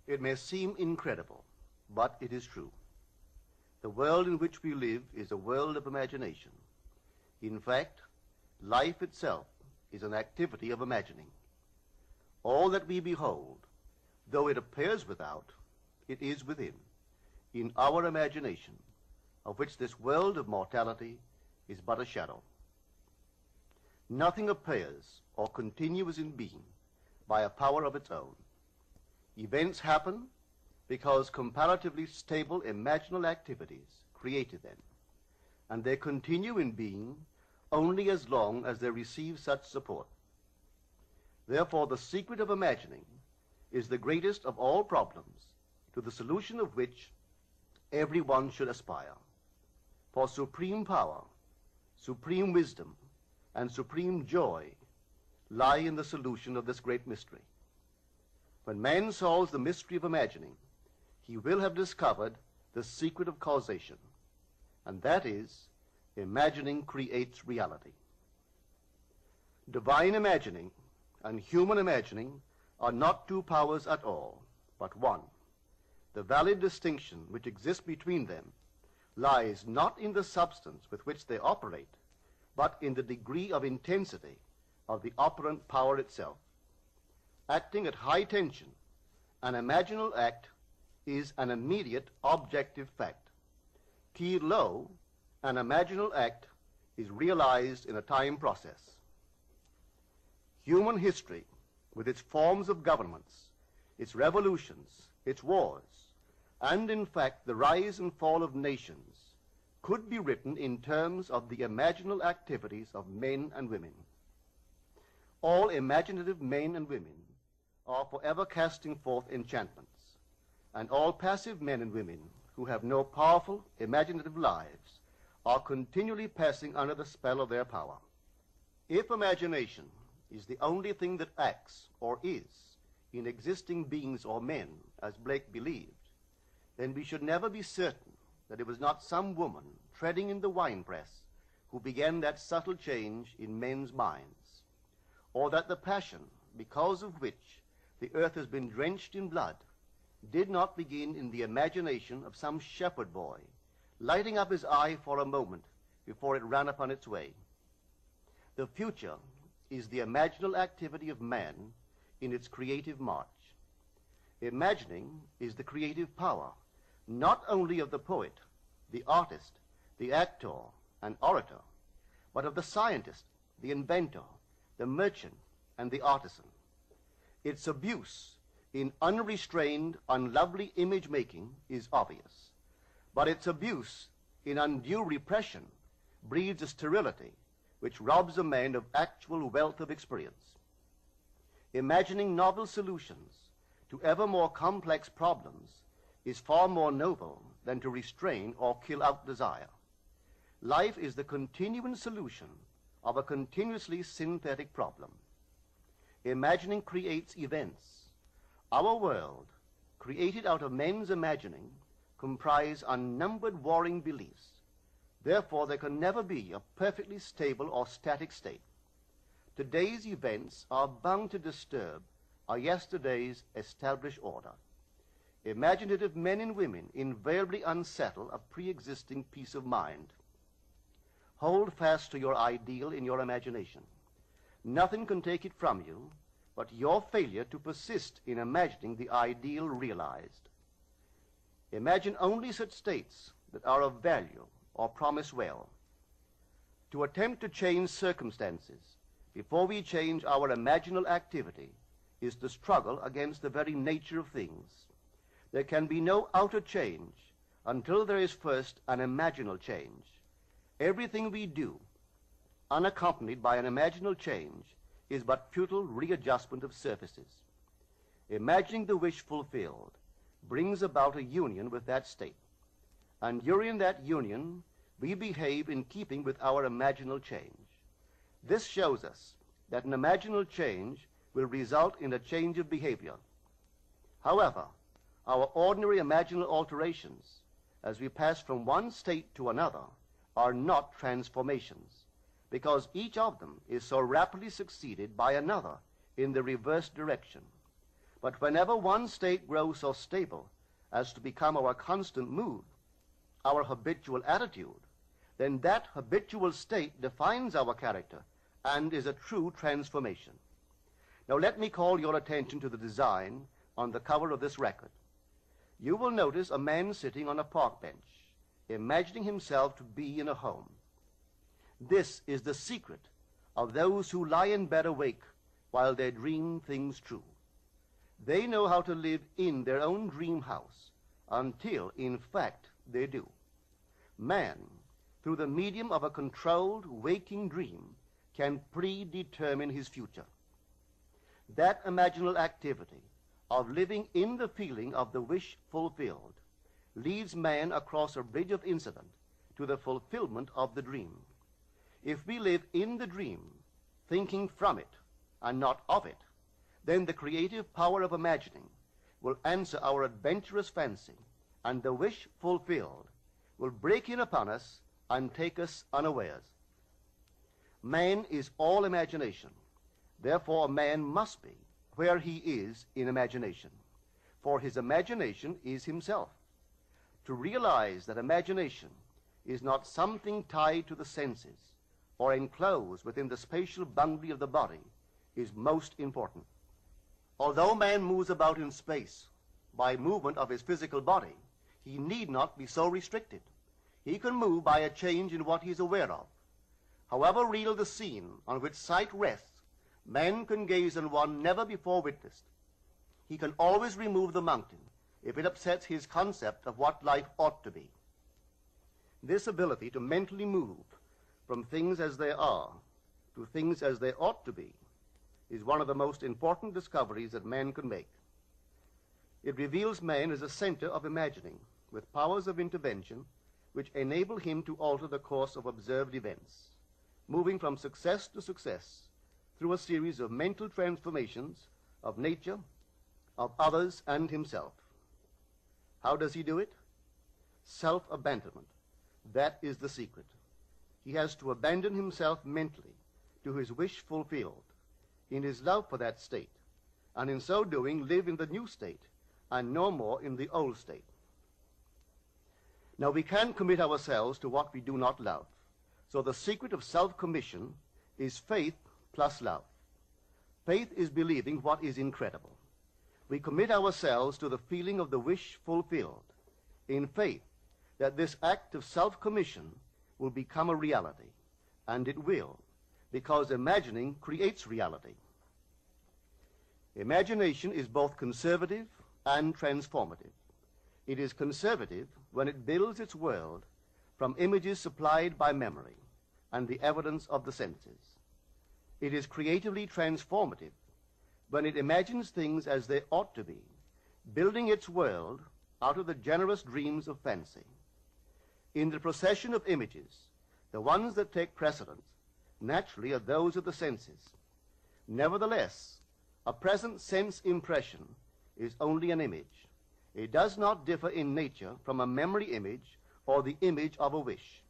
It may seem incredible, but it is true. The world in which we live is a world of imagination. In fact, life itself is an activity of imagining. All that we behold, though it appears without, it is within, in our imagination, of which this world of mortality is but a shadow. Nothing appears or continues in being by a power of its own. Events happen because comparatively stable imaginal activities created them, and they continue in being only as long as they receive such support. Therefore, the secret of imagining is the greatest of all problems, to the solution of which everyone should aspire. For supreme power, supreme wisdom, and supreme joy lie in the solution of this great mystery. When man solves the mystery of imagining, he will have discovered the secret of causation, and that is, imagining creates reality. Divine imagining and human imagining are not two powers at all, but one. The valid distinction which exists between them lies not in the substance with which they operate, but in the degree of intensity of the operant power itself. Acting at high tension, an imaginal act is an immediate objective fact. Keyed low, an imaginal act is realized in a time process. Human history, with its forms of governments, its revolutions, its wars, and in fact the rise and fall of nations, could be written in terms of the imaginal activities of men and women. All imaginative men and women are forever casting forth enchantments, and all passive men and women who have no powerful imaginative lives are continually passing under the spell of their power. If imagination is the only thing that acts or is in existing beings or men, as Blake believed, then we should never be certain that it was not some woman treading in the winepress who began that subtle change in men's minds, or that the passion because of which the earth has been drenched in blood did not begin in the imagination of some shepherd boy, lighting up his eye for a moment before it ran upon its way. The future is the imaginal activity of man in its creative march. Imagining is the creative power, not only of the poet, the artist, the actor, and orator, but of the scientist, the inventor, the merchant, and the artisan. Its abuse in unrestrained, unlovely image-making is obvious, but its abuse in undue repression breeds a sterility which robs a man of actual wealth of experience. Imagining novel solutions to ever more complex problems is far more noble than to restrain or kill out desire. Life is the continuing solution of a continuously synthetic problem. Imagining creates events. Our world, created out of men's imagining, comprise unnumbered warring beliefs. Therefore, there can never be a perfectly stable or static state. Today's events are bound to disturb our yesterday's established order. Imaginative men and women invariably unsettle a pre-existing peace of mind. Hold fast to your ideal in your imagination. Nothing can take it from you but your failure to persist in imagining the ideal realized. Imagine only such states that are of value or promise well. To attempt to change circumstances before we change our imaginal activity is to struggle against the very nature of things. There can be no outer change until there is first an imaginal change. Everything we do, unaccompanied by an imaginal change, is but futile readjustment of surfaces. Imagining the wish fulfilled brings about a union with that state, and during that union we behave in keeping with our imaginal change. This shows us that an imaginal change will result in a change of behavior. However, our ordinary imaginal alterations, as we pass from one state to another, are not transformations, because each of them is so rapidly succeeded by another in the reverse direction. But whenever one state grows so stable as to become our constant mood, our habitual attitude, then that habitual state defines our character and is a true transformation. Now let me call your attention to the design on the cover of this record. You will notice a man sitting on a park bench, imagining himself to be in a home. This is the secret of those who lie in bed awake while they dream things true. They know how to live in their own dream house until, in fact, they do. Man, through the medium of a controlled waking dream, can predetermine his future. That imaginal activity of living in the feeling of the wish fulfilled leads man across a bridge of incident to the fulfillment of the dream. If we live in the dream, thinking from it and not of it, then the creative power of imagining will answer our adventurous fancy, and the wish fulfilled will break in upon us and take us unawares. Man is all imagination. Therefore, man must be where he is in imagination, for his imagination is himself. To realize that imagination is not something tied to the senses or enclosed within the spatial boundary of the body is most important. Although man moves about in space by movement of his physical body, he need not be so restricted. He can move by a change in what he is aware of. However real the scene on which sight rests, man can gaze on one never before witnessed. He can always remove the mountain if it upsets his concept of what life ought to be. This ability to mentally move from things as they are to things as they ought to be is one of the most important discoveries that man can make. It reveals man as a center of imagining with powers of intervention which enable him to alter the course of observed events, moving from success to success through a series of mental transformations of nature, of others, and himself. How does he do it? Self-abandonment. That is the secret. He has to abandon himself mentally to his wish fulfilled, in his love for that state, and in so doing live in the new state and no more in the old state. Now we can commit ourselves to what we do not love. So the secret of self-commission is faith plus love. Faith is believing what is incredible. We commit ourselves to the feeling of the wish fulfilled, in faith that this act of self-commission will become a reality, and it will, because imagining creates reality. Imagination is both conservative and transformative. It is conservative when it builds its world from images supplied by memory and the evidence of the senses. It is creatively transformative when it imagines things as they ought to be, building its world out of the generous dreams of fancy. In the procession of images, the ones that take precedence naturally are those of the senses. Nevertheless, a present sense impression is only an image. It does not differ in nature from a memory image or the image of a wish.